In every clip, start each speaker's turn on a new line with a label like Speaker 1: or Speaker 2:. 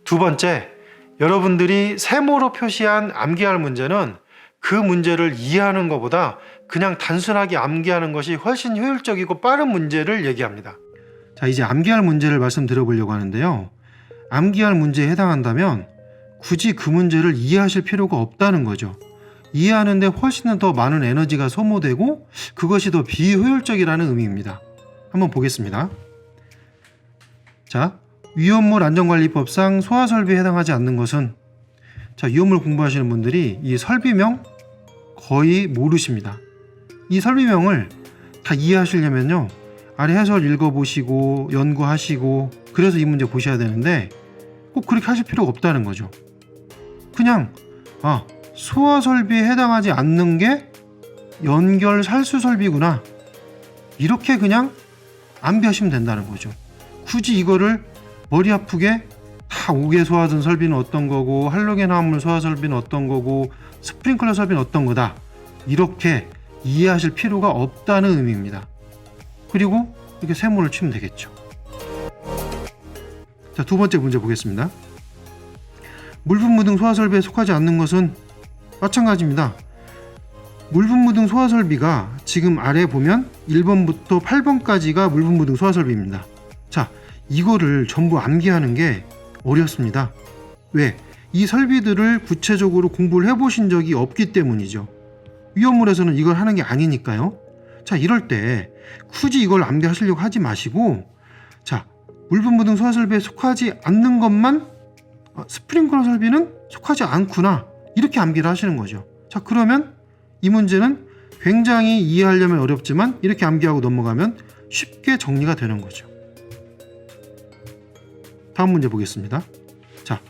Speaker 1: 두 번째, 여러분들이 세모로 표시한 암기할 문제는 그 문제를 이해하는 것보다 그냥 단순하게 암기하는 것이 훨씬 효율적이고 빠른 문제를 얘기합니다. 자, 이제 암기할 문제를 말씀드려 보려고 하는데요. 암기할 문제에 해당한다면 굳이 그 문제를 이해하실 필요가 없다는 거죠. 이해하는데 훨씬 더 많은 에너지가 소모되고 그것이 더 비효율적이라는 의미입니다. 한번 보겠습니다. 자, 위험물 안전관리법상 소화설비에 해당하지 않는 것은, 자, 위험물 공부하시는 분들이 이 설비명 거의 모르십니다. 이 설비명을 다 이해하시려면요, 아래 해설 읽어보시고 연구하시고 그래서 이 문제 보셔야 되는데 꼭 그렇게 하실 필요가 없다는 거죠. 그냥 소화설비에 해당하지 않는 게 연결 살수설비구나, 이렇게 그냥 암기하시면 된다는 거죠. 굳이 이거를 머리 아프게 다 옥외 소화전 설비는 어떤 거고 할로겐 화합물 소화 설비는 어떤 거고 스프링클러 설비는 어떤 거다, 이렇게 이해하실 필요가 없다는 의미입니다. 그리고 이렇게 세모를 치면 되겠죠. 자, 두 번째 문제 보겠습니다. 물분무 등 소화설비에 속하지 않는 것은 마찬가지입니다. 물분무 등 소화설비가 지금 아래 보면 1번부터 8번까지가 물분무 등 소화설비입니다. 자, 이거를 전부 암기하는 게 어렵습니다. 왜? 이 설비들을 구체적으로 공부를 해보신 적이 없기 때문이죠. 위험물에서는 이걸 하는 게 아니니까요. 자, 이럴 때 굳이 이걸 암기하시려고 하지 마시고, 자, 물분무 등 소화설비에 속하지 않는 것만, 스프링클러 설비는 속하지 않구나, 이렇게 암기를 하시는 거죠. 자, 그러면 이 문제는 굉장히 이해하려면 어렵지만 이렇게 암기하고 넘어가면 쉽게 정리가 되는 거죠. 다음 문제 보겠습니다. 자,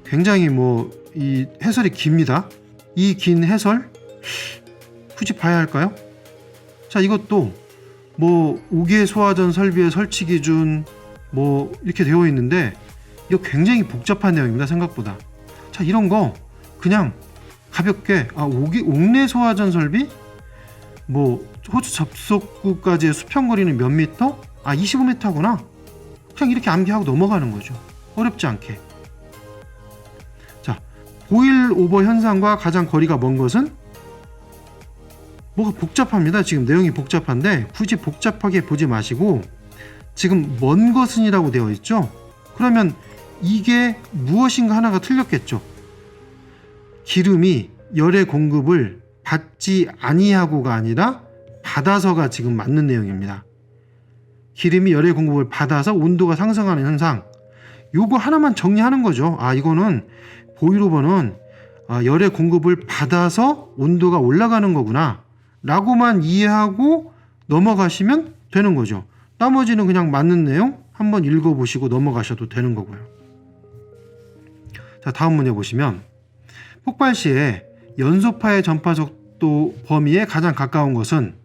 Speaker 1: 굉장히 이 해설이 깁니다. 이 긴 해설 굳이 봐야 할까요? 자, 이것도 옥외 소화전 설비의 설치 기준 이렇게 되어 있는데 이거 굉장히 복잡한 내용입니다, 생각보다. 자, 이런 거 그냥 가볍게 옥내 소화전 설비 호주 접속구까지의 수평거리는 몇 미터? 25m구나. 그냥 이렇게 암기하고 넘어가는 거죠. 어렵지 않게. 자, 보일 오버 현상과 가장 거리가 먼 것은, 뭐가 복잡합니다. 지금 내용이 복잡한데 굳이 복잡하게 보지 마시고 지금 먼 것은이라고 되어 있죠. 그러면 이게 무엇인가 하나가 틀렸겠죠. 기름이 열의 공급을 받지 아니하고가 아니라 받아서가 지금 맞는 내용입니다. 기름이 열의 공급을 받아서 온도가 상승하는 현상, 요거 하나만 정리하는 거죠. 이거는 보일오버는 열의 공급을 받아서 온도가 올라가는 거구나 라고만 이해하고 넘어가시면 되는 거죠. 나머지는 그냥 맞는 내용 한번 읽어보시고 넘어가셔도 되는 거고요. 자, 다음 문제 보시면, 폭발 시에 연소파의 전파 속도 범위에 가장 가까운 것은,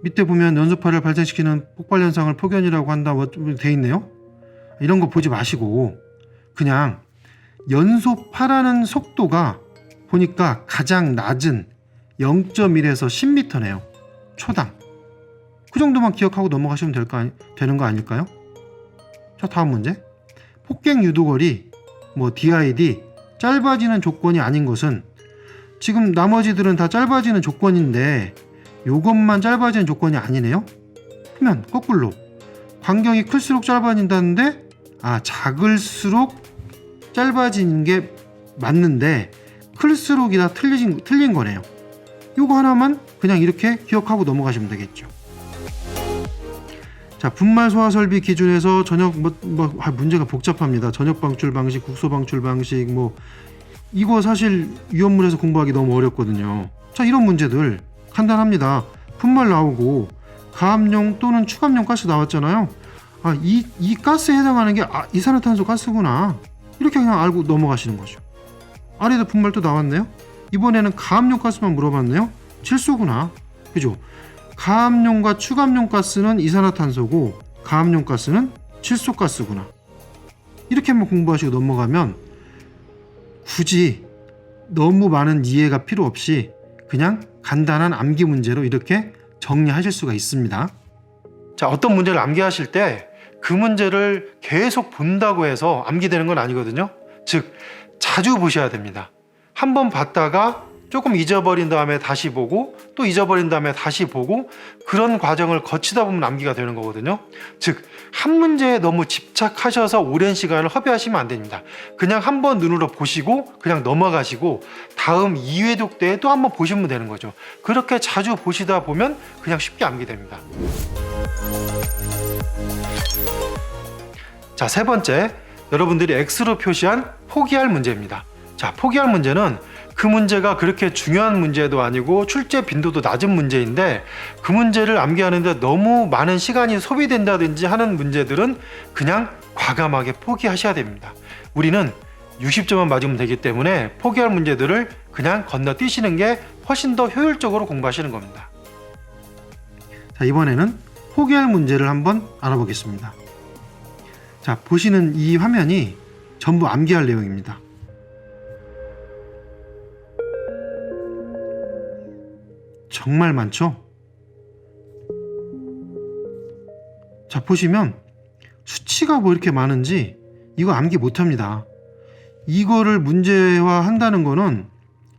Speaker 1: 밑에 보면 연소파를 발생시키는 폭발 현상을 폭연이라고 한다고 돼 있네요. 이런 거 보지 마시고 그냥 연소파라는 속도가 보니까 가장 낮은 0.1에서 10m네요. 초당. 그 정도만 기억하고 넘어가시면 되는 거 아닐까요? 자, 다음 문제. 폭갱 유도거리 DID 짧아지는 조건이 아닌 것은, 지금 나머지들은 다 짧아지는 조건인데 요것만 짧아지는 조건이 아니네요. 그러면 거꾸로 반경이 클수록 짧아진다는데 작을수록 짧아지는 게 맞는데 클수록이다 틀린 거네요. 요거 하나만 그냥 이렇게 기억하고 넘어가시면 되겠죠. 자, 분말 소화 설비 기준에서 문제가 복잡합니다. 전역 방출 방식, 국소 방출 방식, 이거 사실 위험물에서 공부하기 너무 어렵거든요. 자, 이런 문제들 간단합니다. 분말 나오고 가압용 또는 추가압용 가스 나왔잖아요. 이 가스에 해당하는 게 이산화탄소 가스구나, 이렇게 그냥 알고 넘어가시는 거죠. 아래도 분말 또 나왔네요. 이번에는 가압용 가스만 물어봤네요. 질소구나, 그죠? 가압용과 추가압용 가스는 이산화탄소고 가압용 가스는 질소가스구나, 이렇게 한번 공부하시고 넘어가면 굳이 너무 많은 이해가 필요 없이 그냥 간단한 암기 문제로 이렇게 정리하실 수가 있습니다. 자, 어떤 문제를 암기하실 때 그 문제를 계속 본다고 해서 암기되는 건 아니거든요. 즉 자주 보셔야 됩니다. 한번 봤다가 조금 잊어버린 다음에 다시 보고 또 잊어버린 다음에 다시 보고 그런 과정을 거치다 보면 암기가 되는 거거든요. 즉 한 문제에 너무 집착하셔서 오랜 시간을 허비하시면 안 됩니다. 그냥 한번 눈으로 보시고 그냥 넘어가시고 다음 2회독 때 또 한번 보시면 되는 거죠. 그렇게 자주 보시다 보면 그냥 쉽게 암기됩니다. 자, 세 번째, 여러분들이 X로 표시한 포기할 문제입니다. 자, 포기할 문제는 그 문제가 그렇게 중요한 문제도 아니고 출제 빈도도 낮은 문제인데 그 문제를 암기하는데 너무 많은 시간이 소비된다든지 하는 문제들은 그냥 과감하게 포기하셔야 됩니다. 우리는 60점만 맞으면 되기 때문에 포기할 문제들을 그냥 건너뛰시는 게 훨씬 더 효율적으로 공부하시는 겁니다. 자, 이번에는 포기할 문제를 한번 알아보겠습니다. 자, 보시는 이 화면이 전부 암기할 내용입니다. 정말 많죠? 자, 보시면 수치가 뭐 이렇게 많은지 이거 암기 못합니다. 이거를 문제화 한다는 거는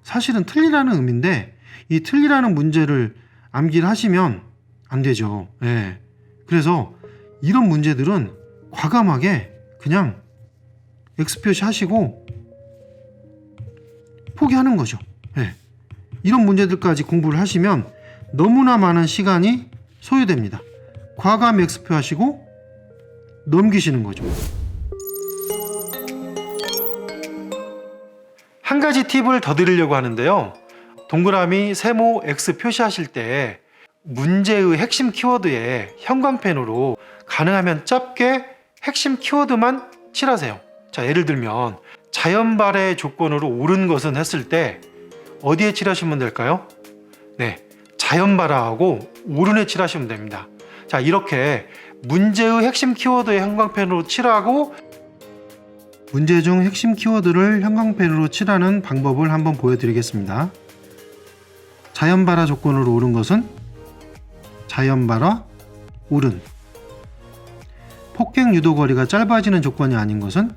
Speaker 1: 사실은 틀리라는 의미인데 이 틀리라는 문제를 암기를 하시면 안 되죠. 예. 그래서 이런 문제들은 과감하게 그냥 X 표시 하시고 포기하는 거죠. 예. 이런 문제들까지 공부를 하시면 너무나 많은 시간이 소요됩니다. 과감히 X표 하시고 넘기시는 거죠. 한 가지 팁을 더 드리려고 하는데요. 동그라미, 세모, X 표시하실 때 문제의 핵심 키워드에 형광펜으로 가능하면 짧게 핵심 키워드만 칠하세요. 자, 예를 들면 자연발의 조건으로 옳은 것은 했을 때 어디에 칠하시면 될까요? 네, 자연발화하고 옳은에 칠하시면 됩니다. 자, 이렇게 문제의 핵심 키워드에 형광펜으로 칠하고 문제 중 핵심 키워드를 형광펜으로 칠하는 방법을 한번 보여드리겠습니다. 자연발화 조건으로 옳은 것은 자연발화 옳은, 폭갱 유도거리가 짧아지는 조건이 아닌 것은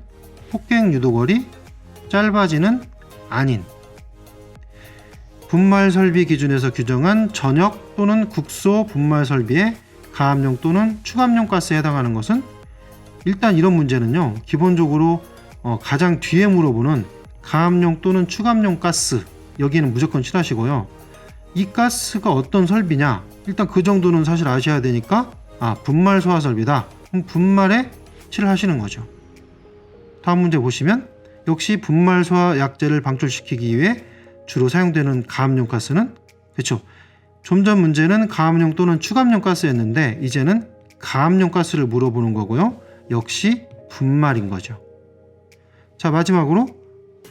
Speaker 1: 폭갱 유도거리 짧아지는 아닌, 분말 설비 기준에서 규정한 전역 또는 국소 분말 설비의 가압용 또는 추가압용 가스에 해당하는 것은, 일단 이런 문제는요, 기본적으로 가장 뒤에 물어보는 가압용 또는 추가압용 가스, 여기는 무조건 칠하시고요. 이 가스가 어떤 설비냐, 일단 그 정도는 사실 아셔야 되니까 분말 소화 설비다, 그럼 분말에 칠하시는 거죠. 다음 문제 보시면 역시 분말 소화 약재를 방출시키기 위해 주로 사용되는 가압용 가스는, 그렇죠, 좀 전 문제는 가압용 또는 추가압용 가스였는데 이제는 가압용 가스를 물어보는 거고요. 역시 분말인 거죠. 자, 마지막으로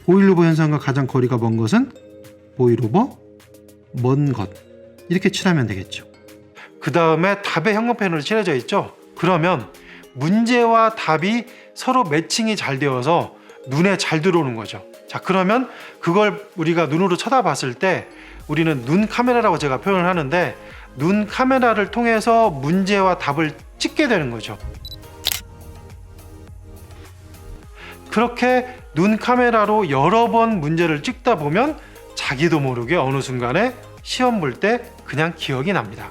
Speaker 1: 보일오버 현상과 가장 거리가 먼 것은 보일오버 먼 것, 이렇게 칠하면 되겠죠. 그 다음에 답에 형광펜으로 칠해져 있죠. 그러면 문제와 답이 서로 매칭이 잘 되어서 눈에 잘 들어오는 거죠. 자, 그러면 그걸 우리가 눈으로 쳐다봤을 때 우리는 눈 카메라라고 제가 표현을 하는데 눈 카메라를 통해서 문제와 답을 찍게 되는 거죠. 그렇게 눈 카메라로 여러 번 문제를 찍다 보면 자기도 모르게 어느 순간에 시험 볼 때 그냥 기억이 납니다.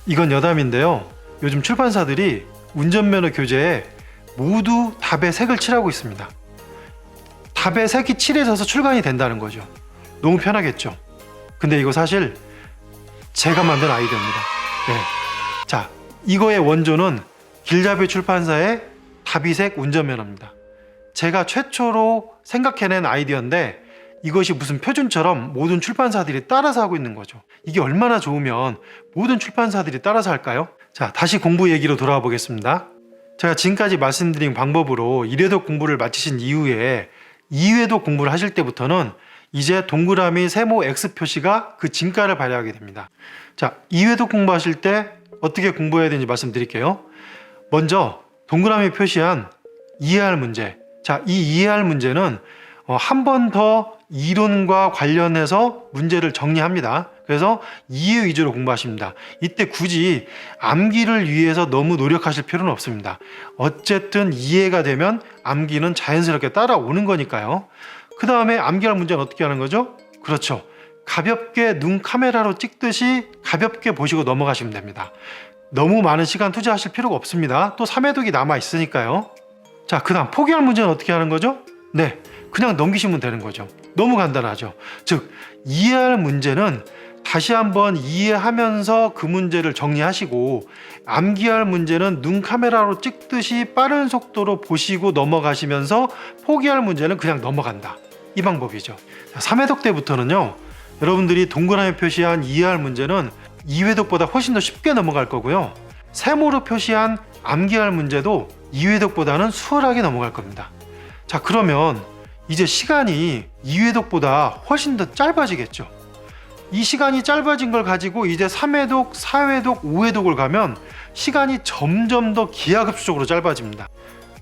Speaker 1: 이건 여담인데요. 요즘 출판사들이 운전면허 교재에 모두 답의 색을 칠하고 있습니다. 답의 색이 칠해져서 출간이 된다는 거죠. 너무 편하겠죠. 근데 이거 사실 제가 만든 아이디어입니다. 네. 자, 이거의 원조는 길잡이 출판사의 답이색 운전면허입니다. 제가 최초로 생각해낸 아이디어인데 이것이 무슨 표준처럼 모든 출판사들이 따라서 하고 있는 거죠. 이게 얼마나 좋으면 모든 출판사들이 따라서 할까요? 자, 다시 공부 얘기로 돌아와 보겠습니다. 제가 지금까지 말씀드린 방법으로 1회독 공부를 마치신 이후에 2회독 공부를 하실 때부터는 이제 동그라미, 세모, X 표시가 그 진가를 발휘하게 됩니다. 자, 2회독 공부하실 때 어떻게 공부해야 되는지 말씀드릴게요. 먼저 동그라미 표시한 이해할 문제. 자, 이 이해할 문제는 한 번 더 이론과 관련해서 문제를 정리합니다. 그래서 이해 위주로 공부하십니다. 이때 굳이 암기를 위해서 너무 노력하실 필요는 없습니다. 어쨌든 이해가 되면 암기는 자연스럽게 따라오는 거니까요. 그 다음에 암기할 문제는 어떻게 하는 거죠? 그렇죠. 가볍게 눈 카메라로 찍듯이 가볍게 보시고 넘어가시면 됩니다. 너무 많은 시간 투자하실 필요가 없습니다. 또 3회독이 남아 있으니까요. 자, 그 다음 포기할 문제는 어떻게 하는 거죠? 네, 그냥 넘기시면 되는 거죠. 너무 간단하죠. 즉, 이해할 문제는 다시 한번 이해하면서 그 문제를 정리하시고, 암기할 문제는 눈 카메라로 찍듯이 빠른 속도로 보시고 넘어가시면서 포기할 문제는 그냥 넘어간다. 이 방법이죠. 3회독 때부터는요, 여러분들이 동그라미 표시한 이해할 문제는 2회독보다 훨씬 더 쉽게 넘어갈 거고요. 세모로 표시한 암기할 문제도 2회독보다는 수월하게 넘어갈 겁니다. 자, 그러면 이제 시간이 2회독보다 훨씬 더 짧아지겠죠. 이 시간이 짧아진 걸 가지고 이제 3회독, 4회독, 5회독을 가면 시간이 점점 더 기하급수적으로 짧아집니다.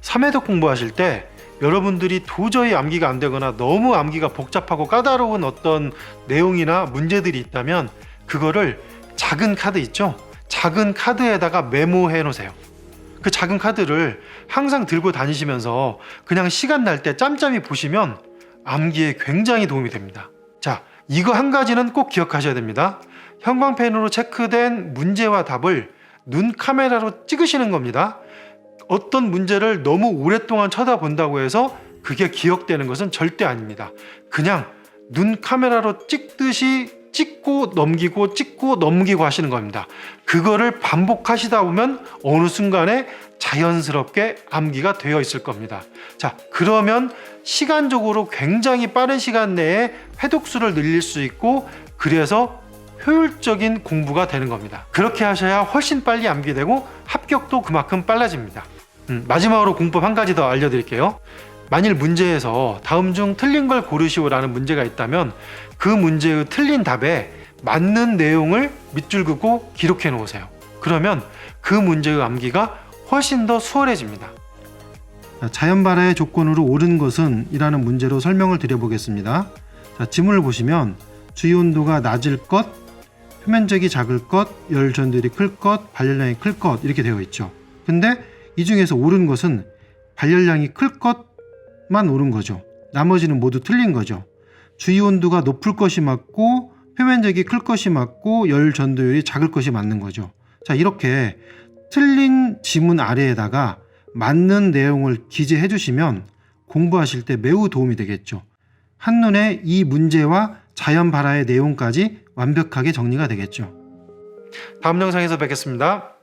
Speaker 1: 3회독 공부하실 때 여러분들이 도저히 암기가 안 되거나 너무 암기가 복잡하고 까다로운 어떤 내용이나 문제들이 있다면 그거를 작은 카드 있죠? 작은 카드에다가 메모해 놓으세요. 그 작은 카드를 항상 들고 다니시면서 그냥 시간 날 때 짬짬이 보시면 암기에 굉장히 도움이 됩니다. 자, 이거 한 가지는 꼭 기억하셔야 됩니다. 형광펜으로 체크된 문제와 답을 눈 카메라로 찍으시는 겁니다. 어떤 문제를 너무 오랫동안 쳐다본다고 해서 그게 기억되는 것은 절대 아닙니다. 그냥 눈 카메라로 찍듯이 찍고 넘기고 찍고 넘기고 하시는 겁니다. 그거를 반복하시다 보면 어느 순간에 자연스럽게 암기가 되어 있을 겁니다. 자, 그러면 시간적으로 굉장히 빠른 시간 내에 회독수를 늘릴 수 있고, 그래서 효율적인 공부가 되는 겁니다. 그렇게 하셔야 훨씬 빨리 암기되고 합격도 그만큼 빨라집니다. 마지막으로 공법 한 가지 더 알려드릴게요. 만일 문제에서 다음 중 틀린 걸 고르시오라는 문제가 있다면 그 문제의 틀린 답에 맞는 내용을 밑줄 긋고 기록해 놓으세요. 그러면 그 문제의 암기가 훨씬 더 수월해집니다. 자연 발화의 조건으로 옳은 것은 이라는 문제로 설명을 드려보겠습니다. 자, 지문을 보시면 주위 온도가 낮을 것, 표면적이 작을 것, 열 전도율이 클 것, 발열량이 클 것 이렇게 되어 있죠. 근데 이 중에서 옳은 것은 발열량이 클 것만 옳은 거죠. 나머지는 모두 틀린 거죠. 주위 온도가 높을 것이 맞고 표면적이 클 것이 맞고 열 전도율이 작을 것이 맞는 거죠. 자, 이렇게 틀린 지문 아래에다가 맞는 내용을 기재해 주시면 공부하실 때 매우 도움이 되겠죠. 한눈에 이 문제와 자연 발화의 내용까지 완벽하게 정리가 되겠죠. 다음 영상에서 뵙겠습니다.